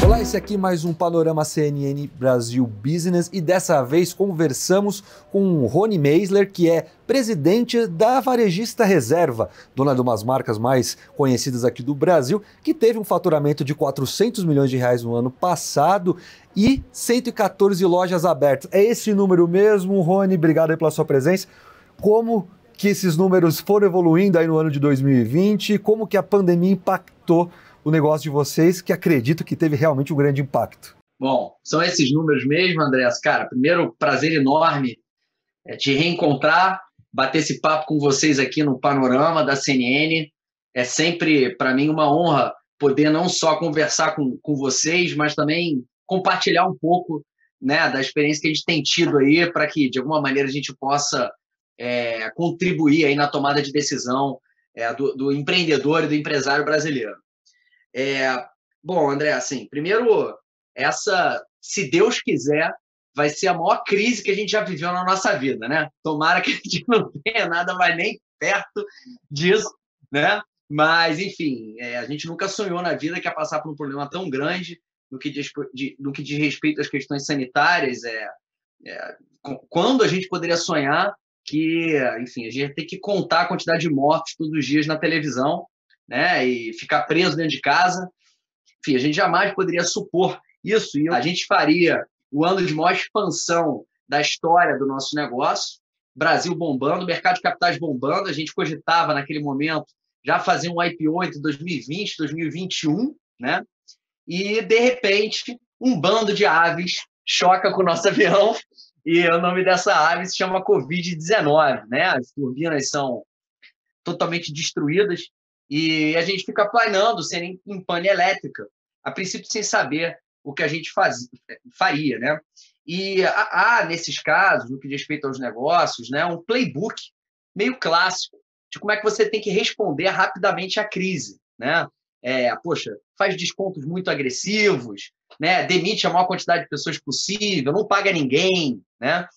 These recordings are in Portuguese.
Olá, esse aqui é mais um Panorama CNN Brasil Business e dessa vez conversamos com o Rony Meisler, que é presidente da Varejista Reserva, dona de umas marcas mais conhecidas aqui do Brasil, que teve um faturamento de 400 milhões de reais no ano passado e 114 lojas abertas. É esse número mesmo, Rony? Obrigado aí pela sua presença. Como que esses números foram evoluindo aí no ano de 2020 e como que a pandemia impactou o negócio de vocês, que acredito que teve realmente um grande impacto? Bom, são esses números mesmo, Andreas. Cara, primeiro, prazer enorme te reencontrar, bater esse papo com vocês aqui no Panorama da CNN. É sempre, para mim, uma honra poder não só conversar com vocês, mas também compartilhar um pouco, né, da experiência que a gente tem tido aí para que, de alguma maneira, a gente possa contribuir aí na tomada de decisão do empreendedor e do empresário brasileiro. Bom, André, assim, primeiro, se Deus quiser, vai ser a maior crise que a gente já viveu na nossa vida, né? Tomara que a gente não tenha nada mais nem perto disso, né? Mas, enfim, a gente nunca sonhou na vida que ia passar por um problema tão grande no que diz respeito às questões sanitárias. Quando a gente poderia sonhar que, enfim, a gente ia ter que contar a quantidade de mortos todos os dias na televisão, né, e ficar preso dentro de casa. Enfim, a gente jamais poderia supor isso, e a gente faria o ano de maior expansão da história do nosso negócio, Brasil bombando, mercado de capitais bombando, a gente cogitava naquele momento já fazer um IPO entre 2020 e 2021, né, e de repente um bando de aves choca com o nosso avião, e o nome dessa ave se chama Covid-19, né, as turbinas são totalmente destruídas, e a gente fica planando sendo em pane elétrica, a princípio sem saber o que a gente faria, né? E há, nesses casos, no que diz respeito aos negócios, né, um playbook meio clássico de como é que você tem que responder rapidamente à crise, né? Poxa, faz descontos muito agressivos, né? Demite a maior quantidade de pessoas possível, não paga ninguém, né?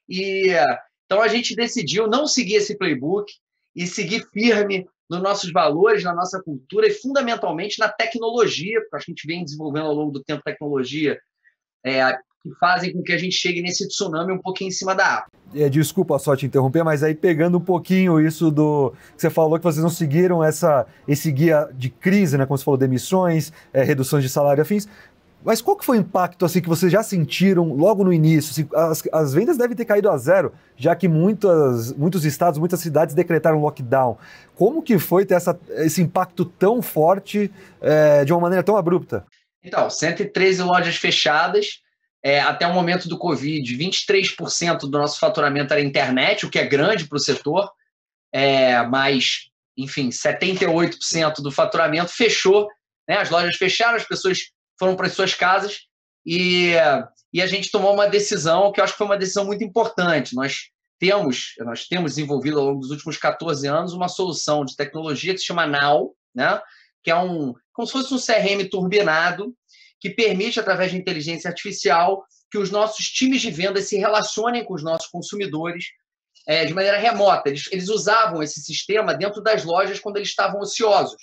Então a gente decidiu não seguir esse playbook e seguir firme nos nossos valores, na nossa cultura e, fundamentalmente, na tecnologia, porque a gente vem desenvolvendo ao longo do tempo tecnologia que fazem com que a gente chegue nesse tsunami um pouquinho em cima da água. Desculpa só te interromper, mas aí pegando um pouquinho isso do que você falou, que vocês não seguiram esse guia de crise, né, como você falou, demissões, reduções de salário e afins, mas qual que foi o impacto assim, que vocês já sentiram logo no início? Assim, as vendas devem ter caído a zero, já que muitos estados, muitas cidades decretaram lockdown. Como que foi ter esse impacto tão forte de uma maneira tão abrupta? Então, 113 lojas fechadas, até o momento do Covid, 23% do nosso faturamento era internet, o que é grande para o setor, mas, enfim, 78% do faturamento fechou, né? As lojas fecharam, as pessoas foram para as suas casas e a gente tomou uma decisão que eu acho que foi uma decisão muito importante. Nós temos desenvolvido ao longo dos últimos 14 anos uma solução de tecnologia que se chama Now, né? Que é como se fosse um CRM turbinado que permite, através de inteligência artificial, que os nossos times de vendas se relacionem com os nossos consumidores de maneira remota. Eles usavam esse sistema dentro das lojas quando eles estavam ociosos.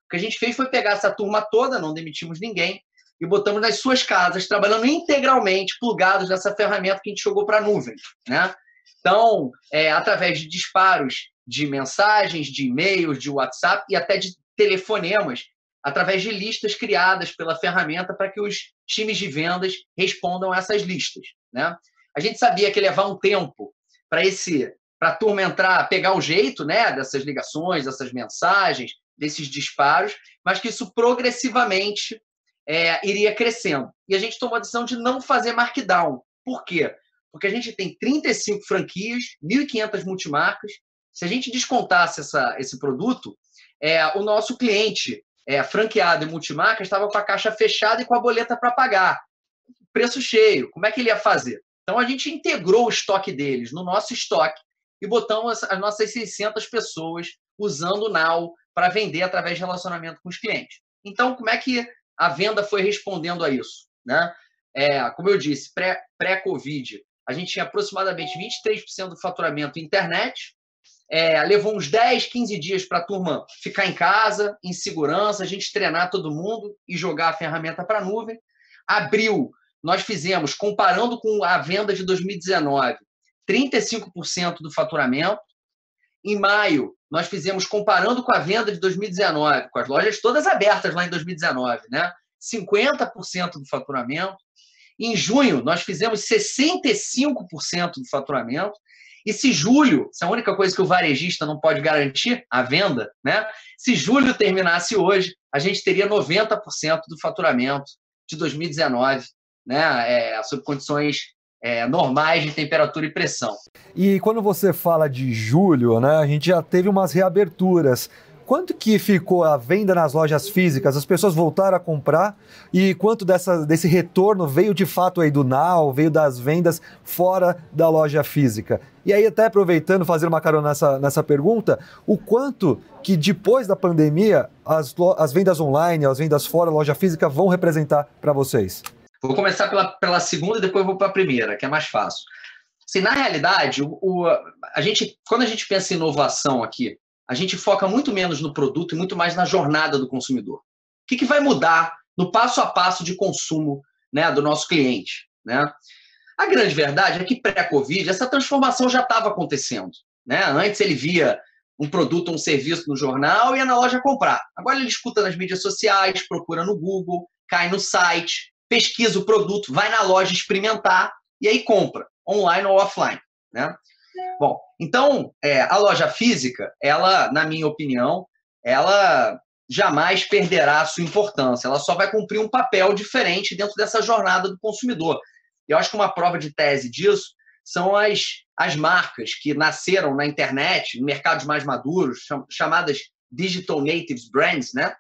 O que a gente fez foi pegar essa turma toda, não demitimos ninguém, e botamos nas suas casas, trabalhando integralmente, plugados nessa ferramenta que a gente jogou para a nuvem, né? Então, através de disparos de mensagens, de e-mails, de WhatsApp e até de telefonemas, através de listas criadas pela ferramenta para que os times de vendas respondam a essas listas, né? A gente sabia que ia levar um tempo para a turma entrar, pegar o jeito, né, dessas ligações, dessas mensagens, desses disparos, mas que isso progressivamente iria crescendo. E a gente tomou a decisão de não fazer markdown. Por quê? Porque a gente tem 35 franquias, 1.500 multimarcas. Se a gente descontasse esse produto, o nosso cliente franqueado e multimarca estava com a caixa fechada e com a boleta para pagar. Preço cheio. Como é que ele ia fazer? Então, a gente integrou o estoque deles no nosso estoque e botamos as nossas 600 pessoas usando o Now para vender através de relacionamento com os clientes. Então, como é que a venda foi respondendo a isso, né? Como eu disse, pré-Covid, a gente tinha aproximadamente 23% do faturamento internet, levou uns 10, 15 dias para a turma ficar em casa, em segurança, a gente treinar todo mundo e jogar a ferramenta para a nuvem. Abril, nós fizemos, comparando com a venda de 2019, 35% do faturamento. Em maio, nós fizemos, comparando com a venda de 2019, com as lojas todas abertas lá em 2019, né? 50% do faturamento. Em junho, nós fizemos 65% do faturamento. E se julho, essa é a única coisa que o varejista não pode garantir, a venda, né? Se julho terminasse hoje, a gente teria 90% do faturamento de 2019, né? Sob condições normais de temperatura e pressão. E quando você fala de julho, né, a gente já teve umas reaberturas. Quanto que ficou a venda nas lojas físicas? As pessoas voltaram a comprar? E quanto desse retorno veio de fato aí do Now, veio das vendas fora da loja física? E aí, até aproveitando, fazer uma carona nessa pergunta, o quanto que depois da pandemia as vendas online, as vendas fora da loja física vão representar para vocês? Vou começar pela segunda e depois vou para a primeira, que é mais fácil. Assim, na realidade, quando a gente pensa em inovação aqui, a gente foca muito menos no produto e muito mais na jornada do consumidor. O que vai mudar no passo a passo de consumo, né, do nosso cliente? Né? A grande verdade é que pré-Covid, essa transformação já estava acontecendo. Né? Antes ele via um produto ou um serviço no jornal e ia na loja comprar. Agora ele escuta nas mídias sociais, procura no Google, cai no site, pesquisa o produto, vai na loja experimentar e aí compra, online ou offline. Né? Bom, então, a loja física, ela, na minha opinião, ela jamais perderá a sua importância. Ela só vai cumprir um papel diferente dentro dessa jornada do consumidor. Eu acho que uma prova de tese disso são as marcas que nasceram na internet, em mercados mais maduros, chamadas Digital Natives Brands, né?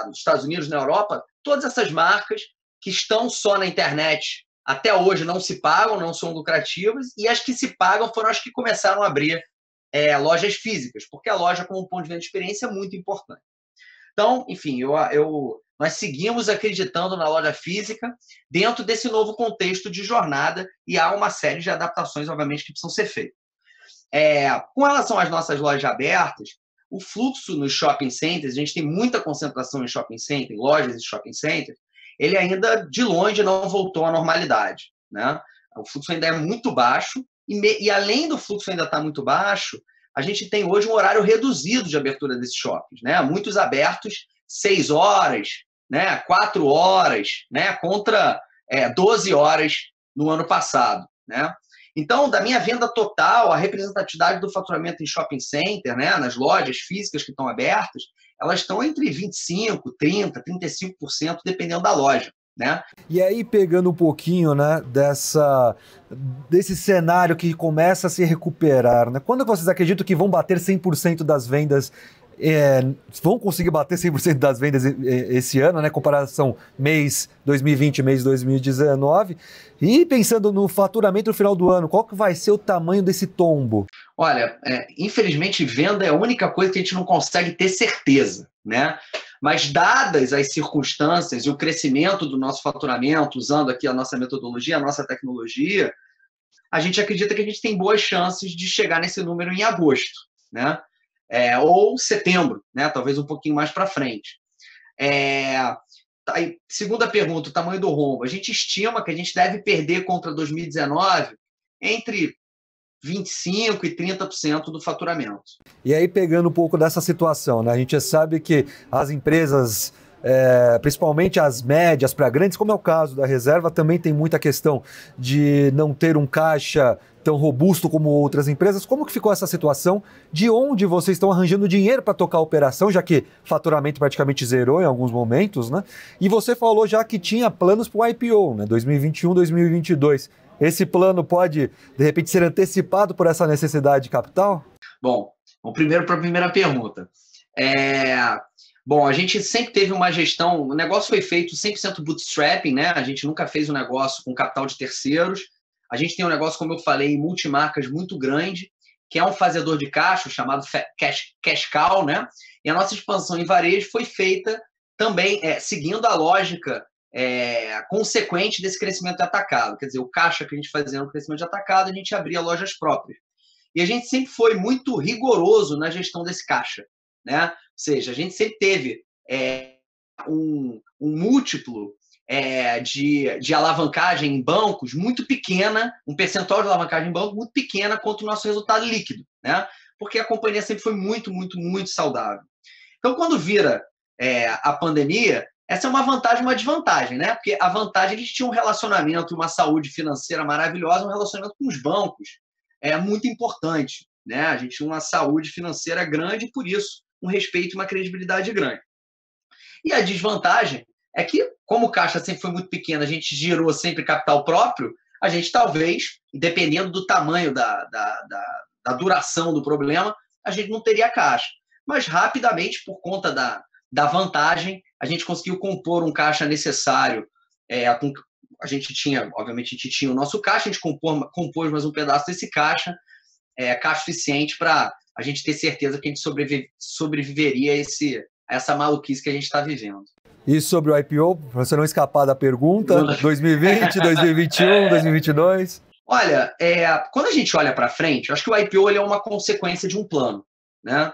Nos Estados Unidos, na Europa, todas essas marcas que estão só na internet até hoje não se pagam, não são lucrativas, e as que se pagam foram as que começaram a abrir lojas físicas, porque a loja, como ponto de venda de experiência, é muito importante. Então, enfim, nós seguimos acreditando na loja física dentro desse novo contexto de jornada, e há uma série de adaptações, obviamente, que precisam ser feitas. Com relação às nossas lojas abertas, o fluxo nos shopping centers, a gente tem muita concentração em shopping center, em lojas e shopping centers, ele ainda, de longe, não voltou à normalidade. Né? O fluxo ainda é muito baixo, e além do fluxo ainda estar muito baixo, a gente tem hoje um horário reduzido de abertura desses shoppings. Né? Muitos abertos 6 horas, né? 4 horas, né? Contra 12 horas no ano passado. Né? Então, da minha venda total, a representatividade do faturamento em shopping center, né? Nas lojas físicas que estão abertas, elas estão entre 25%, 30%, 35%, dependendo da loja. Né? E aí, pegando um pouquinho, né, desse cenário que começa a se recuperar, né? Quando vocês acreditam que vão bater 100% das vendas, vão conseguir bater 100% das vendas esse ano, né? Comparação mês 2020, mês 2019. E pensando no faturamento no final do ano, qual que vai ser o tamanho desse tombo? Olha, infelizmente, venda é a única coisa que a gente não consegue ter certeza, né? Mas, dadas as circunstâncias e o crescimento do nosso faturamento, usando aqui a nossa metodologia, a nossa tecnologia, a gente acredita que a gente tem boas chances de chegar nesse número em agosto, né? Ou setembro, né? Talvez um pouquinho mais para frente. Segunda pergunta, o tamanho do rombo. A gente estima que a gente deve perder contra 2019 entre 25% e 30% do faturamento. E aí, pegando um pouco dessa situação, né? A gente sabe que as empresas, principalmente as médias para grandes, como é o caso da Reserva, também tem muita questão de não ter um caixa tão robusto como outras empresas. Como que ficou essa situação? De onde vocês estão arranjando dinheiro para tocar a operação, já que faturamento praticamente zerou em alguns momentos, né? E você falou já que tinha planos para o IPO, né? 2021, 2022. Esse plano pode, de repente, ser antecipado por essa necessidade de capital? Bom, primeiro para a primeira pergunta. Bom, a gente sempre teve uma gestão, o negócio foi feito 100% bootstrapping, né? A gente nunca fez um negócio com capital de terceiros. A gente tem um negócio, como eu falei, multimarcas muito grande, que é um fazedor de caixa chamado cash cow, né? E a nossa expansão em varejo foi feita também seguindo a lógica consequente desse crescimento de atacado. Quer dizer, o caixa que a gente fazia no crescimento de atacado, a gente abria lojas próprias. e a gente sempre foi muito rigoroso na gestão desse caixa, né? Ou seja, a gente sempre teve um múltiplo de alavancagem em bancos muito pequena, um percentual de alavancagem em banco muito pequena quanto o nosso resultado líquido, né? Porque a companhia sempre foi muito, muito, muito saudável. Então, quando vira a pandemia, essa é uma vantagem e uma desvantagem, né? Porque a vantagem é que a gente tinha um relacionamento, uma saúde financeira maravilhosa, um relacionamento com os bancos muito importante, né? A gente tinha uma saúde financeira grande e, por isso, um respeito e uma credibilidade grande. E a desvantagem é que, como o caixa sempre foi muito pequeno, a gente gerou sempre capital próprio, a gente talvez, dependendo do tamanho da duração do problema, a gente não teria caixa. Mas rapidamente, por conta da vantagem, a gente conseguiu compor um caixa necessário. A gente tinha, obviamente, a gente tinha o nosso caixa, a gente compôs mais um pedaço desse caixa, caixa suficiente para a gente ter certeza que a gente sobreviveria a essa maluquice que a gente está vivendo. E sobre o IPO, para você não escapar da pergunta, 2020, 2021, 2022? Olha, quando a gente olha para frente, eu acho que o IPO ele é uma consequência de um plano, né?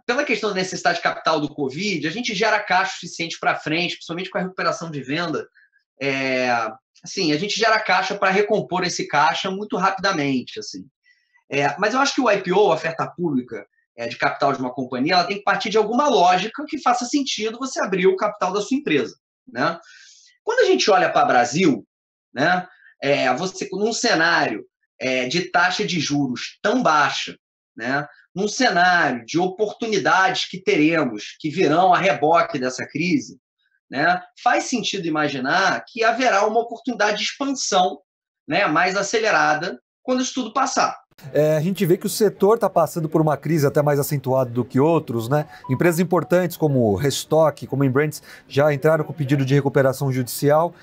Pela questão da necessidade de capital do Covid, a gente gera caixa suficiente para frente, principalmente com a recuperação de venda. Assim, a gente gera caixa para recompor esse caixa muito rapidamente. Assim. Mas eu acho que o IPO, a oferta pública de capital de uma companhia, ela tem que partir de alguma lógica que faça sentido você abrir o capital da sua empresa, né? Quando a gente olha para o Brasil, né, você num cenário de taxa de juros tão baixa, né, num cenário de oportunidades que teremos, que virão a reboque dessa crise, né, faz sentido imaginar que haverá uma oportunidade de expansão, né, mais acelerada quando isso tudo passar. A gente vê que o setor está passando por uma crise até mais acentuada do que outros, né? Empresas importantes como Restock, como Embrands, já entraram com pedido de recuperação judicial.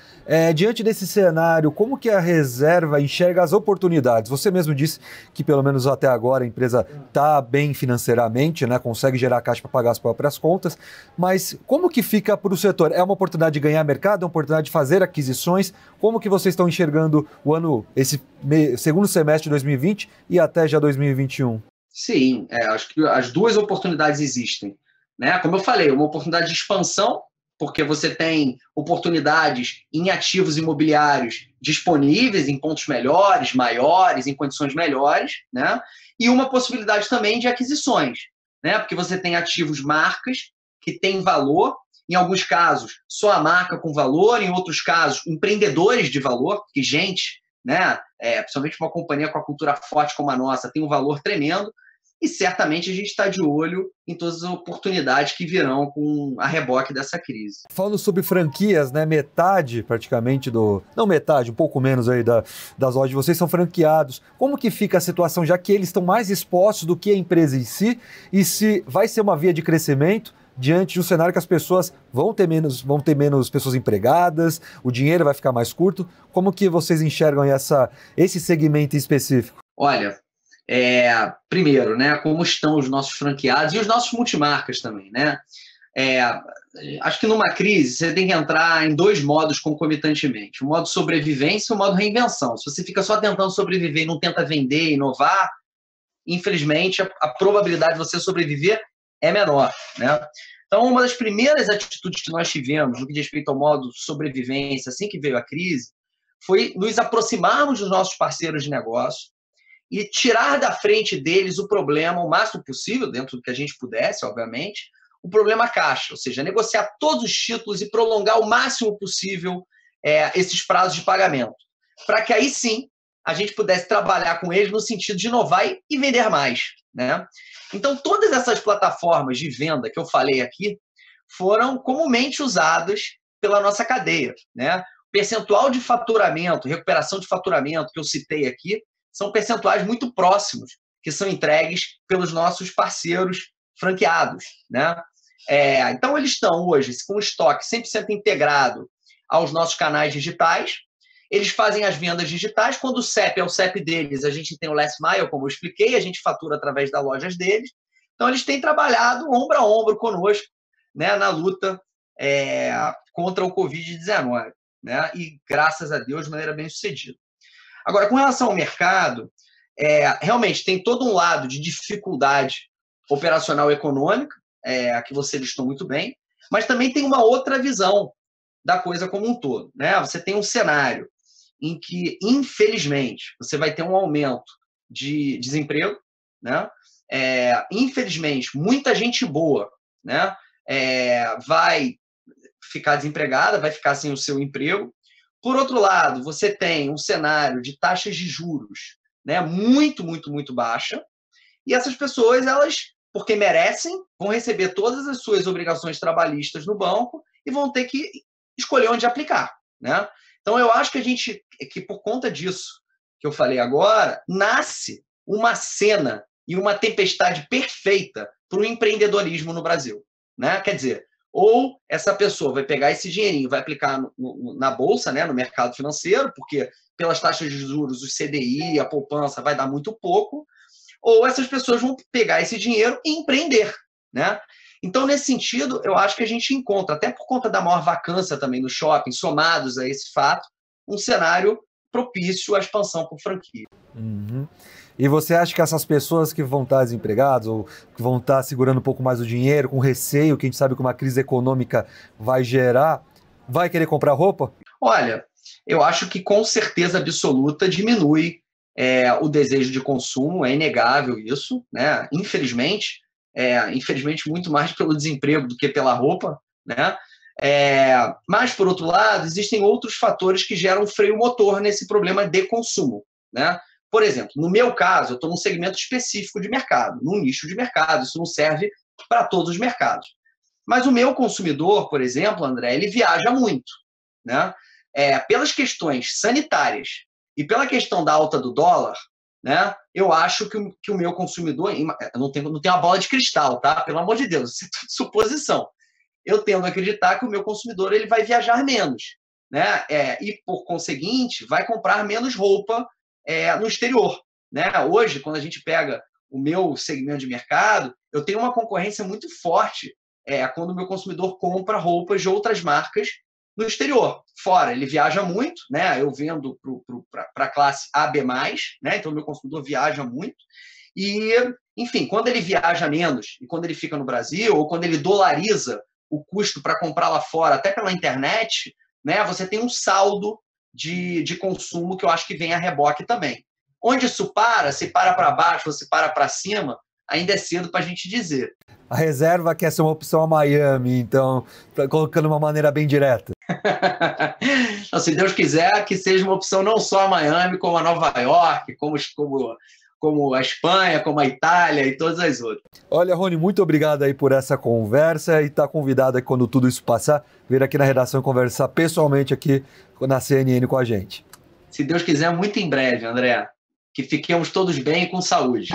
Diante desse cenário, como que a reserva enxerga as oportunidades? Você mesmo disse que, pelo menos até agora, a empresa está bem financeiramente, né? Consegue gerar caixa para pagar as próprias contas, mas como que fica para o setor? É uma oportunidade de ganhar mercado, é uma oportunidade de fazer aquisições? Como que vocês estão enxergando o ano, esse segundo semestre de 2020 e até já 2021? Sim, acho que as duas oportunidades existem, né? Como eu falei, uma oportunidade de expansão, porque você tem oportunidades em ativos imobiliários disponíveis em pontos melhores, maiores, em condições melhores, né? E uma possibilidade também de aquisições, né? Porque você tem ativos marcas que têm valor, em alguns casos só a marca com valor, em outros casos empreendedores de valor, que gente, né? Principalmente uma companhia com a cultura forte como a nossa, tem um valor tremendo, e certamente a gente está de olho em todas as oportunidades que virão com a reboque dessa crise. Falando sobre franquias, né? Metade praticamente não metade, um pouco menos aí das lojas de vocês são franqueados. Como que fica a situação, já que eles estão mais expostos do que a empresa em si, e se vai ser uma via de crescimento diante de um cenário que as pessoas vão ter menos pessoas empregadas, o dinheiro vai ficar mais curto? Como que vocês enxergam esse segmento em específico? Olha, primeiro, né, como estão os nossos franqueados e os nossos multimarcas também, né? Acho que numa crise você tem que entrar em dois modos concomitantemente, o modo sobrevivência e o modo reinvenção. Se você fica só tentando sobreviver e não tenta vender, inovar, infelizmente a probabilidade de você sobreviver é menor, né? Então, uma das primeiras atitudes que nós tivemos no que diz respeito ao modo sobrevivência, assim que veio a crise, foi nos aproximarmos dos nossos parceiros de negócio e tirar da frente deles o problema o máximo possível, dentro do que a gente pudesse, obviamente, o problema caixa, ou seja, negociar todos os títulos e prolongar o máximo possível esses prazos de pagamento, para que aí sim a gente pudesse trabalhar com eles no sentido de inovar e vender mais, né? Então, todas essas plataformas de venda que eu falei aqui foram comumente usadas pela nossa cadeia, né? O percentual de faturamento, recuperação de faturamento que eu citei aqui, são percentuais muito próximos que são entregues pelos nossos parceiros franqueados, né? Então, eles estão hoje com o estoque 100% integrado aos nossos canais digitais. Eles fazem as vendas digitais. Quando o CEP é o CEP deles, a gente tem o last mile, como eu expliquei, a gente fatura através das lojas deles. Então, eles têm trabalhado ombro a ombro conosco, né, na luta contra o Covid-19, né? E, graças a Deus, de maneira bem sucedida. Agora, com relação ao mercado, realmente tem todo um lado de dificuldade operacional econômica, que você listou muito bem, mas também tem uma outra visão da coisa como um todo, né? Você tem um cenário em que, infelizmente, você vai ter um aumento de desemprego, né? Infelizmente, muita gente boa, né? Vai ficar desempregada, vai ficar sem o seu emprego. Por outro lado, você tem um cenário de taxas de juros, né, muito, muito, muito baixa, e essas pessoas, elas, porque merecem, vão receber todas as suas obrigações trabalhistas no banco e vão ter que escolher onde aplicar, né? Então, eu acho que por conta disso que eu falei agora, nasce uma cena e uma tempestade perfeita para o empreendedorismo no Brasil, né? Quer dizer, ou essa pessoa vai pegar esse dinheirinho e vai aplicar na bolsa, né, no mercado financeiro, porque pelas taxas de juros, o CDI, a poupança vai dar muito pouco, ou essas pessoas vão pegar esse dinheiro e empreender, né? Então, nesse sentido, eu acho que a gente encontra, até por conta da maior vacância também no shopping, somados a esse fato, um cenário propício à expansão por franquia. Uhum. E você acha que essas pessoas que vão estar desempregadas ou que vão estar segurando um pouco mais o dinheiro, com receio, que a gente sabe que uma crise econômica vai gerar, vai querer comprar roupa? Olha, eu acho que com certeza absoluta diminui o desejo de consumo, é inegável isso, né? Infelizmente muito mais pelo desemprego do que pela roupa, né? Mas, por outro lado, existem outros fatores que geram freio motor nesse problema de consumo, né? Por exemplo, no meu caso, eu estou num segmento específico de mercado, num nicho de mercado, isso não serve para todos os mercados. Mas o meu consumidor, por exemplo, André, ele viaja muito, né? Pelas questões sanitárias e pela questão da alta do dólar, né? Eu acho que o meu consumidor, não tem uma bola de cristal, tá? Pelo amor de Deus, isso é tudo suposição. Eu tendo a acreditar que o meu consumidor ele vai viajar menos, né? E, por conseguinte, vai comprar menos roupa no exterior, né? Hoje, quando a gente pega o meu segmento de mercado, eu tenho uma concorrência muito forte quando o meu consumidor compra roupas de outras marcas no exterior. Fora, ele viaja muito, né? Eu vendo para a classe AB+, né? Então o meu consumidor viaja muito. E, enfim, quando ele viaja menos e quando ele fica no Brasil, ou quando ele dolariza o custo para comprar lá fora, até pela internet, né? Você tem um saldo de consumo que eu acho que vem a reboque também. Onde isso para, se para baixo ou se para cima, ainda é cedo para a gente dizer. A reserva quer ser uma opção a Miami, então, colocando de uma maneira bem direta. Então, se Deus quiser, que seja uma opção não só a Miami, como a Nova York, como a Espanha, como a Itália e todas as outras. Olha, Rony, muito obrigado aí por essa conversa e está convidado aí, quando tudo isso passar, vir aqui na redação conversar pessoalmente aqui na CNN com a gente. Se Deus quiser, muito em breve, André. Que fiquemos todos bem e com saúde.